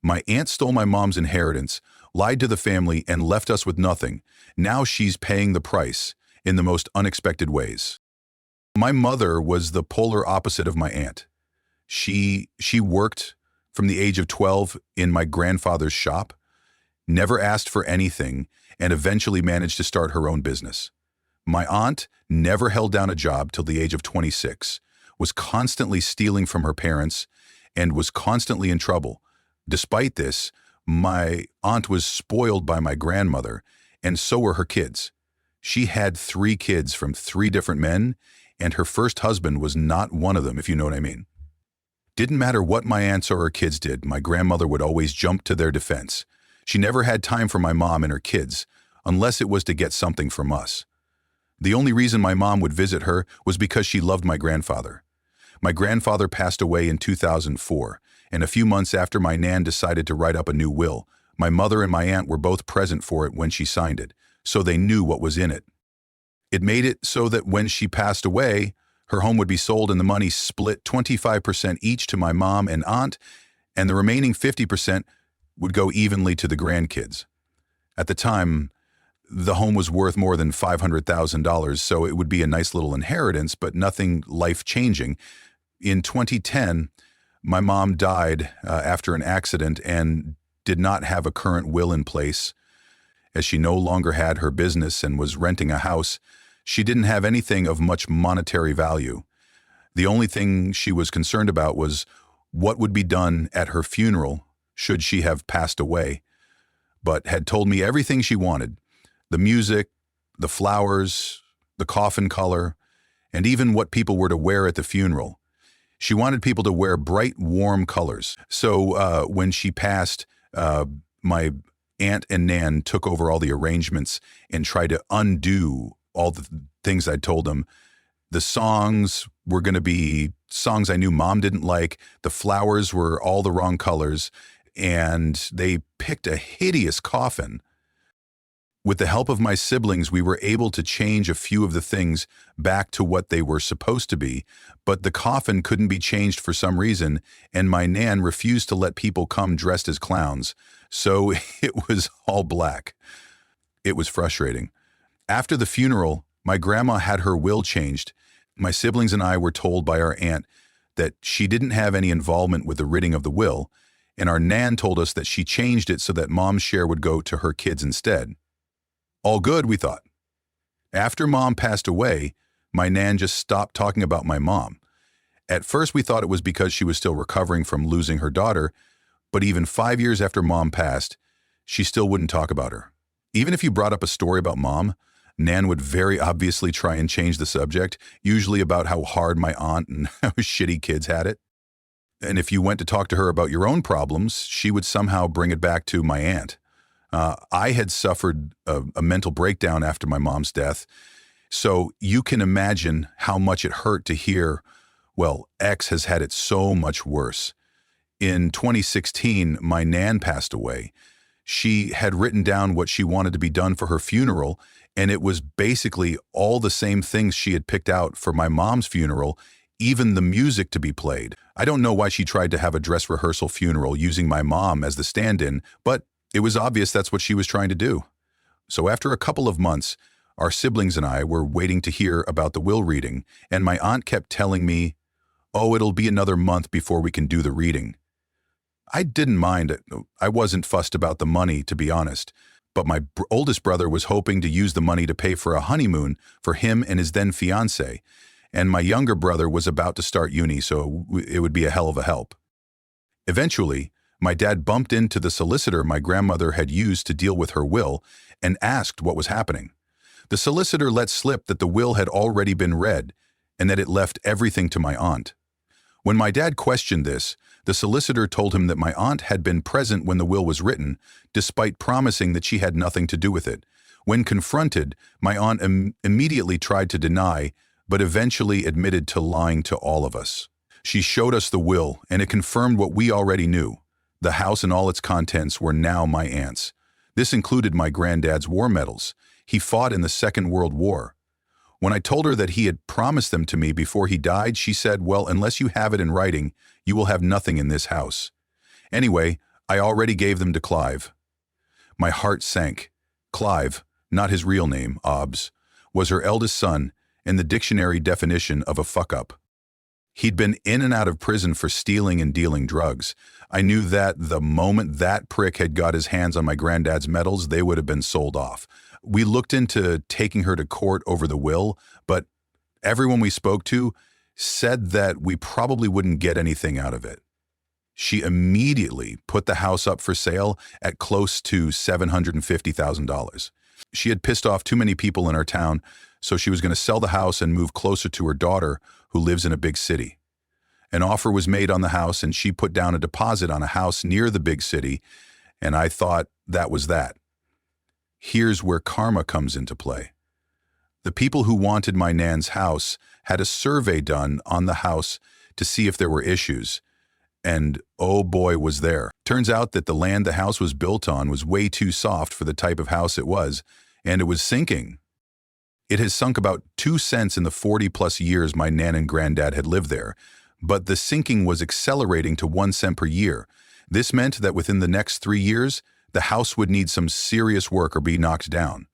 My aunt stole my mom's inheritance, lied to the family, and left us with nothing. Now she's paying the price in the most unexpected ways. My mother was the polar opposite of my aunt. She worked from the age of 12 in my grandfather's shop, never asked for anything, and eventually managed to start her own business. My aunt never held down a job till the age of 26, was constantly stealing from her parents, and was constantly in trouble. Despite this, my aunt was spoiled by my grandmother, and so were her kids. She had 3 kids from 3 different men, and her first husband was not one of them, if you know what I mean. Didn't matter what my aunts or her kids did, my grandmother would always jump to their defense. She never had time for my mom and her kids, unless it was to get something from us. The only reason my mom would visit her was because she loved my grandfather. My grandfather passed away in 2004, and a few months after my nan decided to write up a new will, my mother and my aunt were both present for it when she signed it, so they knew what was in it. It made it so that when she passed away, her home would be sold and the money split 25% each to my mom and aunt, and the remaining 50% would go evenly to the grandkids. At the time, the home was worth more than $500,000, so it would be a nice little inheritance, but nothing life-changing. In 2010, my mom died after an accident and did not have a current will in place. As she no longer had her business and was renting a house, she didn't have anything of much monetary value. The only thing she was concerned about was what would be done at her funeral should she have passed away, but had told me everything she wanted: the music, the flowers, the coffin color, and even what people were to wear at the funeral. She wanted people to wear bright, warm colors. So when she passed, my aunt and nan took over all the arrangements and tried to undo all the things I'd told them. The songs were going to be songs I knew Mom didn't like. The flowers were all the wrong colors, and they picked a hideous coffin. With the help of my siblings, we were able to change a few of the things back to what they were supposed to be, but the coffin couldn't be changed for some reason, and my nan refused to let people come dressed as clowns, so it was all black. It was frustrating. After the funeral, my grandma had her will changed. My siblings and I were told by our aunt that she didn't have any involvement with the writing of the will, and our nan told us that she changed it so that Mom's share would go to her kids instead. All good, we thought. After Mom passed away, my nan just stopped talking about my mom. At first, we thought it was because she was still recovering from losing her daughter, but even 5 years after Mom passed, she still wouldn't talk about her. Even if you brought up a story about Mom, Nan would very obviously try and change the subject, usually about how hard my aunt and how shitty kids had it. And if you went to talk to her about your own problems, she would somehow bring it back to my aunt. I had suffered a mental breakdown after my mom's death, so you can imagine how much it hurt to hear, well, X has had it so much worse. In 2016, my nan passed away. She had written down what she wanted to be done for her funeral, and it was basically all the same things she had picked out for my mom's funeral, even the music to be played. I don't know why she tried to have a dress rehearsal funeral using my mom as the stand-in, but it was obvious that's what she was trying to do. So after a couple of months, our siblings and I were waiting to hear about the will reading, and my aunt kept telling me, "Oh, it'll be another month before we can do the reading." I didn't mind. I wasn't fussed about the money, to be honest, but my oldest brother was hoping to use the money to pay for a honeymoon for him and his then fiancée, and my younger brother was about to start uni, so it would be a hell of a help. Eventually, my dad bumped into the solicitor my grandmother had used to deal with her will and asked what was happening. The solicitor let slip that the will had already been read and that it left everything to my aunt. When my dad questioned this, the solicitor told him that my aunt had been present when the will was written, despite promising that she had nothing to do with it. When confronted, my aunt immediately tried to deny, but eventually admitted to lying to all of us. She showed us the will, and it confirmed what we already knew. The house and all its contents were now my aunt's. This included my granddad's war medals. He fought in the Second World War. When I told her that he had promised them to me before he died, she said, "Well, unless you have it in writing, you will have nothing in this house." Anyway, I already gave them to Clive. My heart sank. Clive, not his real name, Obbs, was her eldest son and the dictionary definition of a fuck-up. He'd been in and out of prison for stealing and dealing drugs. I knew that the moment that prick had got his hands on my granddad's medals, they would have been sold off. We looked into taking her to court over the will, but everyone we spoke to said that we probably wouldn't get anything out of it. She immediately put the house up for sale at close to $750,000. She had pissed off too many people in our town, so she was going to sell the house and move closer to her daughter, who lives in a big city. An offer was made on the house, and she put down a deposit on a house near the big city, and I thought that was that. Here's where karma comes into play. The people who wanted my nan's house had a survey done on the house to see if there were issues, and oh boy was there. Turns out that the land the house was built on was way too soft for the type of house it was, and it was sinking. It has sunk about 2 cents in the 40-plus years my nan and granddad had lived there, but the sinking was accelerating to 1 cent per year. This meant that within the next 3 years, the house would need some serious work or be knocked down.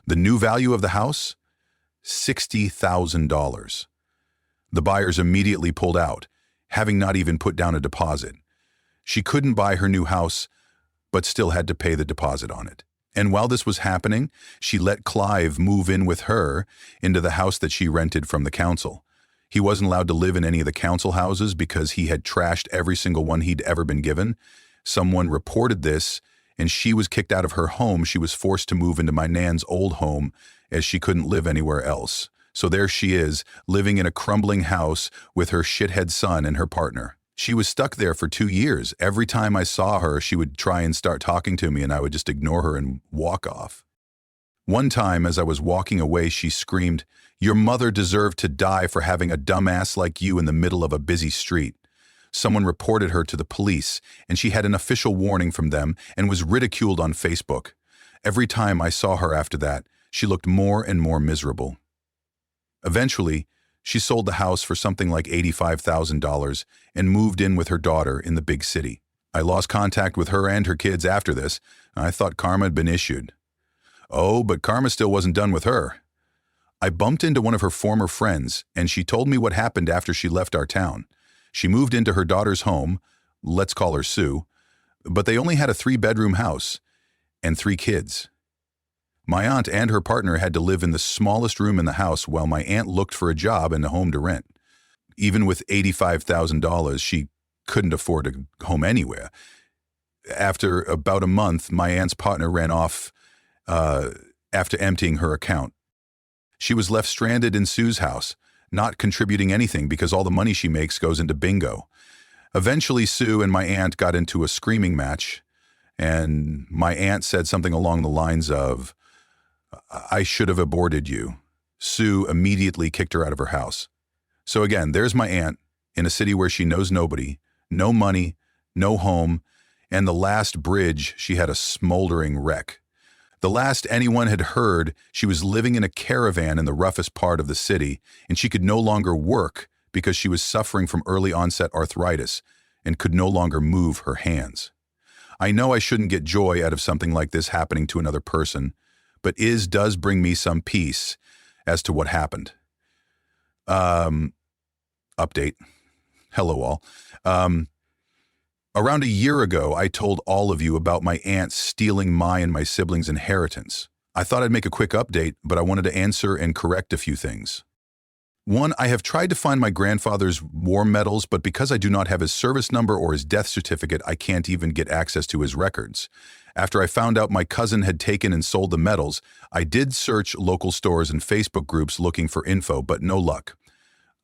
The new value of the house? $60,000. The buyers immediately pulled out, having not even put down a deposit. She couldn't buy her new house, but still had to pay the deposit on it. And while this was happening, she let Clive move in with her into the house that she rented from the council. He wasn't allowed to live in any of the council houses because he had trashed every single one he'd ever been given. Someone reported this, and she was kicked out of her home. She was forced to move into my nan's old home as she couldn't live anywhere else. So there she is, living in a crumbling house with her shithead son and her partner. She was stuck there for 2 years. Every time I saw her, she would try and start talking to me, and I would just ignore her and walk off. One time, as I was walking away, she screamed, "Your mother deserved to die for having a dumbass like you in the middle of a busy street." Someone reported her to the police, and she had an official warning from them and was ridiculed on Facebook. Every time I saw her after that, she looked more and more miserable. Eventually, she sold the house for something like $85,000 and moved in with her daughter in the big city. I lost contact with her and her kids after this. I thought karma had been issued. Oh, but karma still wasn't done with her. I bumped into one of her former friends, and she told me what happened after she left our town. She moved into her daughter's home, let's call her Sue, but they only had a 3-bedroom house and 3 kids. My aunt and her partner had to live in the smallest room in the house while my aunt looked for a job and a home to rent. Even with $85,000, she couldn't afford a home anywhere. After about a month, my aunt's partner ran off after emptying her account. She was left stranded in Sue's house, not contributing anything because all the money she makes goes into bingo. Eventually, Sue and my aunt got into a screaming match, and my aunt said something along the lines of, "I should have aborted you." Sue immediately kicked her out of her house. So again, there's my aunt in a city where she knows nobody, no money, no home, and the last bridge, she had a smoldering wreck. The last anyone had heard, she was living in a caravan in the roughest part of the city, and she could no longer work because she was suffering from early onset arthritis and could no longer move her hands. I know I shouldn't get joy out of something like this happening to another person, but does bring me some peace as to what happened. Update. Hello all. Around a year ago, I told all of you about my aunt stealing my and my siblings' inheritance. I thought I'd make a quick update, but I wanted to answer and correct a few things. One, I have tried to find my grandfather's war medals, but because I do not have his service number or his death certificate, I can't even get access to his records. After I found out my cousin had taken and sold the medals, I did search local stores and Facebook groups looking for info, but no luck.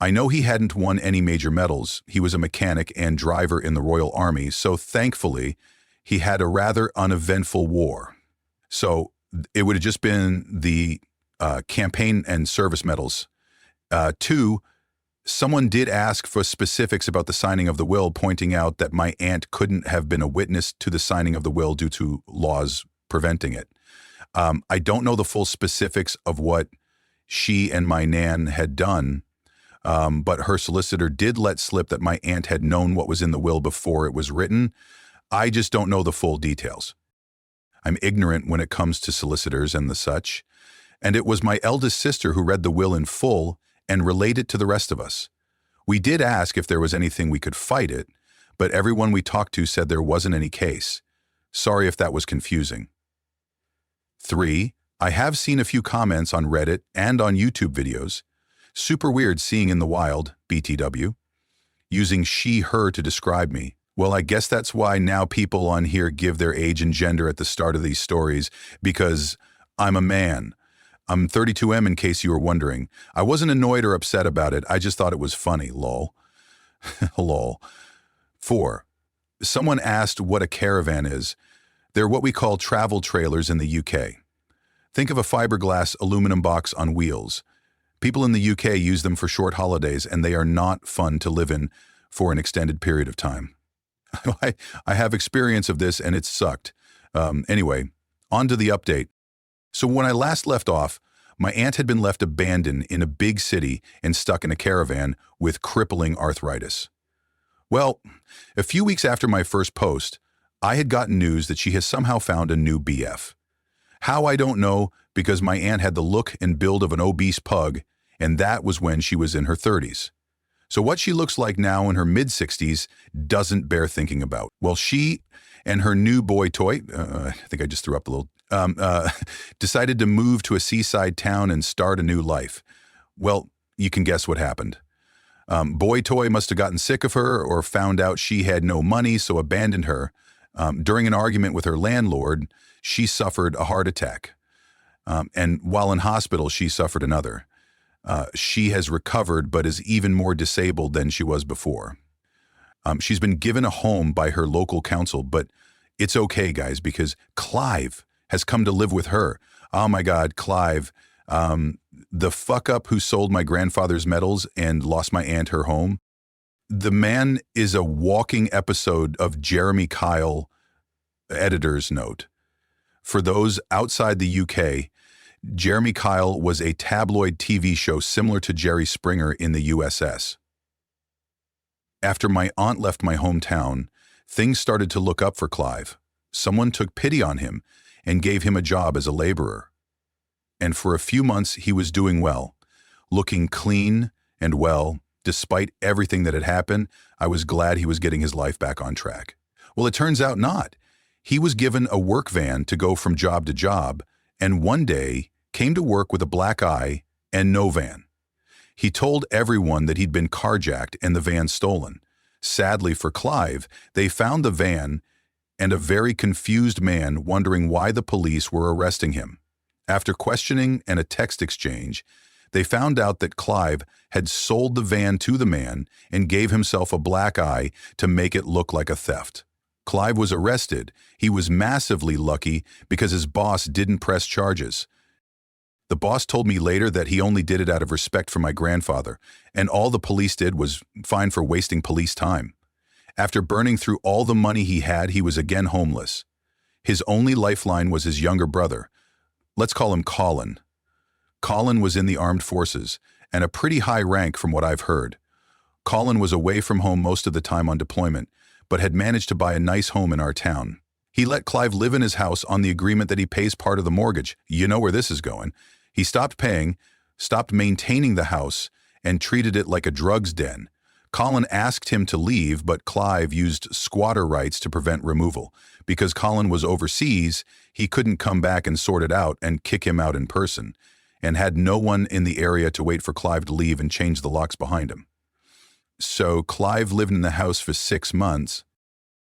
I know he hadn't won any major medals. He was a mechanic and driver in the Royal Army, so thankfully, he had a rather uneventful war. So it would have just been the campaign and service medals. 2, someone did ask for specifics about the signing of the will, pointing out that my aunt couldn't have been a witness to the signing of the will due to laws preventing it. I don't know the full specifics of what she and my nan had done, but her solicitor did let slip that my aunt had known what was in the will before it was written. I just don't know the full details. I'm ignorant when it comes to solicitors and the such, and it was my eldest sister who read the will in full and relayed it to the rest of us. We did ask if there was anything we could fight it, but everyone we talked to said there wasn't any case. Sorry if that was confusing. 3. I have seen a few comments on Reddit and on YouTube videos. Super weird seeing in the wild, BTW, using she, her to describe me. Well, I guess that's why now people on here give their age and gender at the start of these stories, because I'm a man. I'm 32M in case you were wondering. I wasn't annoyed or upset about it, I just thought it was funny, lol. Lol. 4. Someone asked what a caravan is. They're what we call travel trailers in the UK. Think of a fiberglass aluminum box on wheels. People in the UK use them for short holidays, and they are not fun to live in for an extended period of time. I have experience of this, and it sucked. Anyway, on to the update. So when I last left off, my aunt had been left abandoned in a big city and stuck in a caravan with crippling arthritis. Well, a few weeks after my first post, I had gotten news that she has somehow found a new BF. How, I don't know, because my aunt had the look and build of an obese pug, and that was when she was in her 30s. So what she looks like now in her mid-60s doesn't bear thinking about. Well, she and her new boy toy, I think I just threw up a little, decided to move to a seaside town and start a new life. Well, you can guess what happened. Boy toy must have gotten sick of her or found out she had no money, so abandoned her. During an argument with her landlord, she suffered a heart attack. And while in hospital, she suffered another. She has recovered but is even more disabled than she was before. She's been given a home by her local council, but it's okay, guys, because Clive has come to live with her. Oh my God, Clive, the fuck-up who sold my grandfather's medals and lost my aunt her home. The man is a walking episode of Jeremy Kyle, editor's note. For those outside the UK, Jeremy Kyle was a tabloid TV show similar to Jerry Springer in the USS. After my aunt left my hometown, things started to look up for Clive. Someone took pity on him and gave him a job as a laborer. And for a few months, he was doing well, looking clean and well. Despite everything that had happened, I was glad he was getting his life back on track. Well, it turns out not. He was given a work van to go from job to job, and one day came to work with a black eye and no van. He told everyone that he'd been carjacked and the van stolen. Sadly for Clive, they found the van and a very confused man wondering why the police were arresting him. After questioning and a text exchange, they found out that Clive had sold the van to the man and gave himself a black eye to make it look like a theft. Clive was arrested. He was massively lucky because his boss didn't press charges. The boss told me later that he only did it out of respect for my grandfather, and all the police did was fine for wasting police time. After burning through all the money he had, he was again homeless. His only lifeline was his younger brother. Let's call him Colin. Colin was in the armed forces, and a pretty high rank from what I've heard. Colin was away from home most of the time on deployment, but had managed to buy a nice home in our town. He let Clive live in his house on the agreement that he pays part of the mortgage. You know where this is going. He stopped paying, stopped maintaining the house, and treated it like a drugs den. Colin asked him to leave, but Clive used squatter rights to prevent removal. Because Colin was overseas, he couldn't come back and sort it out and kick him out in person, and had no one in the area to wait for Clive to leave and change the locks behind him. So Clive lived in the house for 6 months.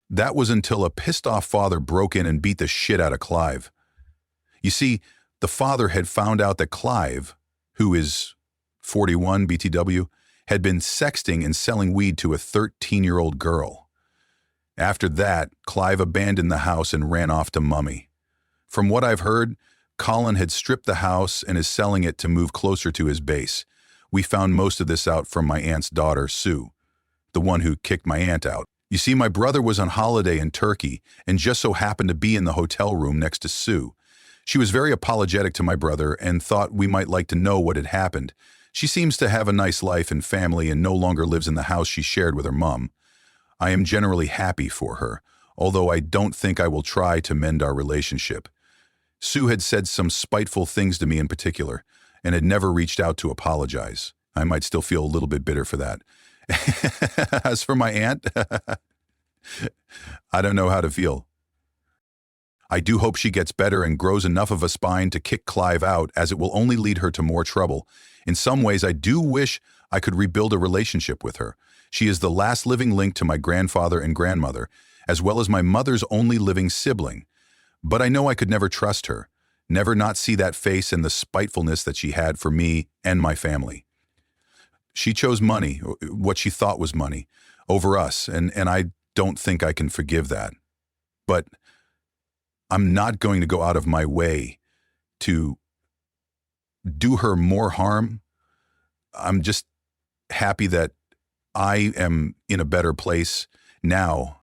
That was until a pissed-off father broke in and beat the shit out of Clive. You see, the father had found out that Clive, who is 41 BTW, had been sexting and selling weed to a 13-year-old girl. After that, Clive abandoned the house and ran off to Mummy. From what I've heard, Colin had stripped the house and is selling it to move closer to his base. We found most of this out from my aunt's daughter, Sue, the one who kicked my aunt out. You see, my brother was on holiday in Turkey and just so happened to be in the hotel room next to Sue. She was very apologetic to my brother and thought we might like to know what had happened. She seems to have a nice life and family and no longer lives in the house she shared with her mom. I am generally happy for her, although I don't think I will try to mend our relationship. Sue had said some spiteful things to me in particular, and had never reached out to apologize. I might still feel a little bit bitter for that. As for my aunt, I don't know how to feel. I do hope she gets better and grows enough of a spine to kick Clive out, as it will only lead her to more trouble. In some ways, I do wish I could rebuild a relationship with her. She is the last living link to my grandfather and grandmother, as well as my mother's only living sibling. But I know I could never trust her, never not see that face and the spitefulness that she had for me and my family. She chose money, what she thought was money, over us, and I don't think I can forgive that. But I'm not going to go out of my way to do her more harm. I'm just happy that I am in a better place now